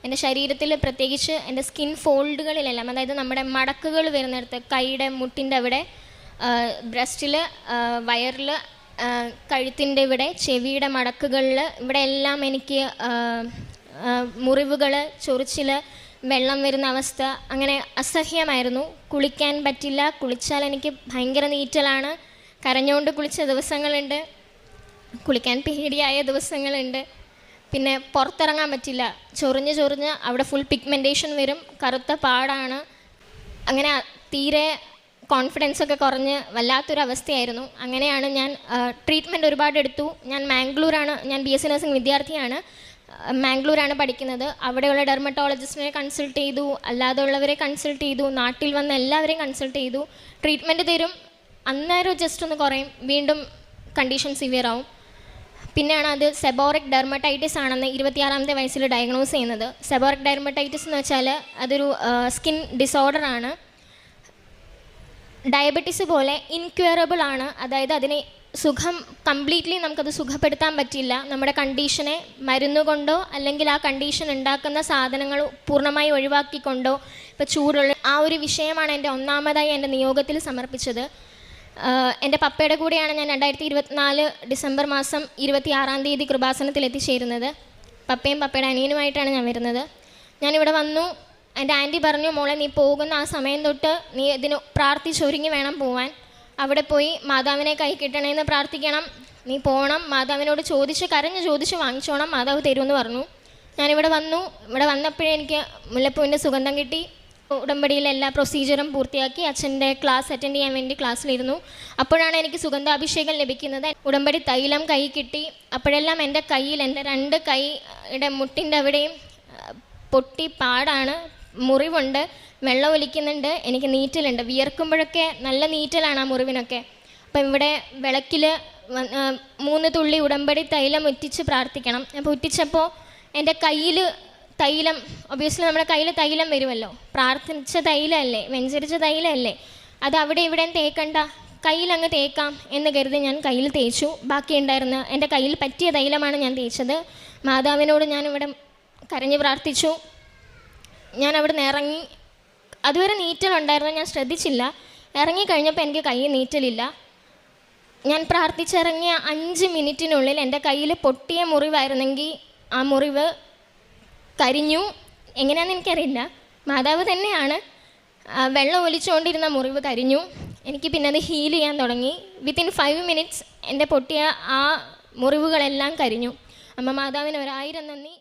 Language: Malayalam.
എൻ്റെ ശരീരത്തിൽ പ്രത്യേകിച്ച് എൻ്റെ സ്കിൻ ഫോൾഡുകളിലെല്ലാം, അതായത് നമ്മുടെ മടക്കുകൾ വരുന്നിടത്ത്, കൈയുടെ മുട്ടിൻ്റെ അവിടെ, ബ്രസ്റ്റിൽ, വയറിൽ, കഴുത്തിൻ്റെ ഇവിടെ, ചെവിയുടെ മടക്കുകളിൽ, ഇവിടെ എല്ലാം എനിക്ക് മുറിവുകൾ, ചൊറിച്ചിൽ, വെള്ളം വരുന്ന അവസ്ഥ, അങ്ങനെ അസഹ്യമായിരുന്നു. കുളിക്കാൻ പറ്റില്ല, കുളിച്ചാൽ എനിക്ക് ഭയങ്കര നീറ്റലാണ്. കരഞ്ഞുകൊണ്ട് കുളിച്ച ദിവസങ്ങളുണ്ട്, കുളിക്കാൻ പേടിയായ ദിവസങ്ങളുണ്ട്. പിന്നെ പുറത്തിറങ്ങാൻ പറ്റില്ല, ചൊറിഞ്ഞ് അവിടെ ഫുൾ പിഗ്മെൻറ്റേഷൻ വരും, കറുത്ത പാടാണ്. അങ്ങനെ തീരെ കോൺഫിഡൻസൊക്കെ കുറഞ്ഞ് വല്ലാത്തൊരവസ്ഥയായിരുന്നു. അങ്ങനെയാണ് ഞാൻ ട്രീറ്റ്മെൻറ്റ് ഒരുപാട് എടുത്തു. ഞാൻ BSc നഴ്സിംഗ് വിദ്യാർത്ഥിയാണ്. മാംഗ്ലൂരാണ് പഠിക്കുന്നത്. അവിടെയുള്ള ഡെർമറ്റോളജിസ്റ്റിനെ കൺസൾട്ട് ചെയ്തു, അല്ലാതെയുള്ളവരെ കൺസൾട്ട് ചെയ്തു, നാട്ടിൽ വന്ന എല്ലാവരെയും കൺസൾട്ട് ചെയ്തു. ട്രീറ്റ്മെൻറ്റ് തരും, അന്നേരം ജസ്റ്റ് ഒന്ന് കുറയും, വീണ്ടും കണ്ടീഷൻ സിവിയർ ആവും. പിന്നെയാണ് അത് സെബോറിക് ഡെർമറ്റൈറ്റിസ് ആണെന്ന് 26ാമത്തെ വയസ്സിൽ ഡയഗ്നോസ് ചെയ്യുന്നത്. സെബോറിക് ഡെർമറ്റൈറ്റിസ് എന്ന് വെച്ചാൽ അതൊരു സ്കിൻ ഡിസോർഡറാണ്. ഡയബറ്റീസ് പോലെ ഇൻക്യൂറബിൾ ആണ്. അതായത് അതിനെ കംപ്ലീറ്റ്ലി നമുക്കത് സുഖപ്പെടുത്താൻ പറ്റില്ല. നമ്മുടെ കണ്ടീഷനെ മരുന്നുകൊണ്ടോ അല്ലെങ്കിൽ ആ കണ്ടീഷൻ ഉണ്ടാക്കുന്ന സാധനങ്ങൾ പൂർണ്ണമായി ഒഴിവാക്കിക്കൊണ്ടോ, ഇപ്പോൾ ചൂടുള്ള ആ ഒരു വിഷയമാണ് ഒന്നാമതായി എൻ്റെ നിയോഗത്തിൽ സമർപ്പിച്ചത്. എൻ്റെ പപ്പയുടെ കൂടെയാണ് ഞാൻ 2024 ഡിസംബർ മാസം 26-ാം തീയതി കൃപാസനത്തിൽ എത്തിച്ചേരുന്നത്. പപ്പയും പപ്പയുടെ അനിയനുമായിട്ടാണ് ഞാൻ വരുന്നത്. ഞാനിവിടെ വന്നു. എൻ്റെ ആൻറ്റി പറഞ്ഞു, മോളെ നീ പോകുന്ന ആ സമയം തൊട്ട് നീ ഇതിന് പ്രാർത്ഥിച്ചൊരുങ്ങി വേണം പോവാൻ. അവിടെ പോയി മാതാവിനെ കൈ കിട്ടണമെന്ന് പ്രാർത്ഥിക്കണം, നീ പോകണം, മാതാവിനോട് കരഞ്ഞ് ചോദിച്ച് വാങ്ങിച്ചോണം, മാതാവ് തരുമെന്ന് പറഞ്ഞു. ഞാനിവിടെ വന്നു. ഇവിടെ വന്നപ്പോഴേ എനിക്ക് മുല്ലപ്പൂവിൻ്റെ സുഗന്ധം കിട്ടി. ഉടമ്പടിയിലെ എല്ലാ പ്രൊസീജിയറും പൂർത്തിയാക്കി അച്ഛൻ്റെ ക്ലാസ് അറ്റൻഡ് ചെയ്യാൻ വേണ്ടി ക്ലാസ്സിലിരുന്നു. അപ്പോഴാണ് എനിക്ക് സുഗന്ധാഭിഷേകം ലഭിക്കുന്നത്. ഉടമ്പടി തൈലം കൈ കിട്ടി. അപ്പോഴെല്ലാം എൻ്റെ കയ്യിൽ, എൻ്റെ 2 കൈയുടെ മുട്ടിൻ്റെ അവിടെയും പൊട്ടി പാടാണ്, മുറിവുണ്ട്, വെള്ളം ഒലിക്കുന്നുണ്ട്, എനിക്ക് നീറ്റലുണ്ട്. വിയർക്കുമ്പോഴൊക്കെ നല്ല നീറ്റലാണ് ആ മുറിവിനൊക്കെ. അപ്പം ഇവിടെ വിളക്കിൽ 3 തുള്ളി ഉടമ്പടി തൈലം ഉറ്റിച്ച് പ്രാർത്ഥിക്കണം. അപ്പോൾ ഉറ്റിച്ചപ്പോൾ എൻ്റെ കയ്യിൽ തൈലം, ഒബ്വിയസ്ലി നമ്മുടെ കയ്യിൽ തൈലം വരുമല്ലോ, പ്രാർത്ഥിച്ച തൈലമല്ലേ, വെഞ്ചരിച്ച തൈലമല്ലേ, അത് അവിടെ ഇവിടെ തേക്കണ്ട, കയ്യിലങ്ങ് തേക്കാം എന്ന് കരുതി ഞാൻ കയ്യിൽ തേച്ചു. ബാക്കിയുണ്ടായിരുന്ന എൻ്റെ കയ്യിൽ പറ്റിയ തൈലമാണ് ഞാൻ തേച്ചത്. മാതാവിനോട് ഞാനിവിടെ കരഞ്ഞ് പ്രാർത്ഥിച്ചു. ഞാൻ അവിടെ നിന്ന് ഇറങ്ങി. അതുവരെ നീറ്റലുണ്ടായിരുന്നു, ഞാൻ ശ്രദ്ധിച്ചില്ല. ഇറങ്ങിക്കഴിഞ്ഞപ്പോൾ എനിക്ക് കൈ നീറ്റലില്ല. ഞാൻ പ്രാർത്ഥിച്ചിറങ്ങിയ 5 മിനിറ്റിനുള്ളിൽ എൻ്റെ കയ്യിൽ പൊട്ടിയ മുറിവായിരുന്നെങ്കിൽ ആ മുറിവ് കരിഞ്ഞു. എങ്ങനെയാണെന്ന് എനിക്കറിയില്ല, മാതാവ് തന്നെയാണ്. വെള്ളം ഒലിച്ചുകൊണ്ടിരുന്ന മുറിവ് കരിഞ്ഞു. എനിക്ക് പിന്നെ അത് ഹീൽ ചെയ്യാൻ തുടങ്ങി. വിത്തിൻ 5 മിനിറ്റ്സ് എൻ്റെ പൊട്ടിയ ആ മുറിവുകളെല്ലാം കരിഞ്ഞു. അമ്മ മാതാവിന് 1000 നന്ദി.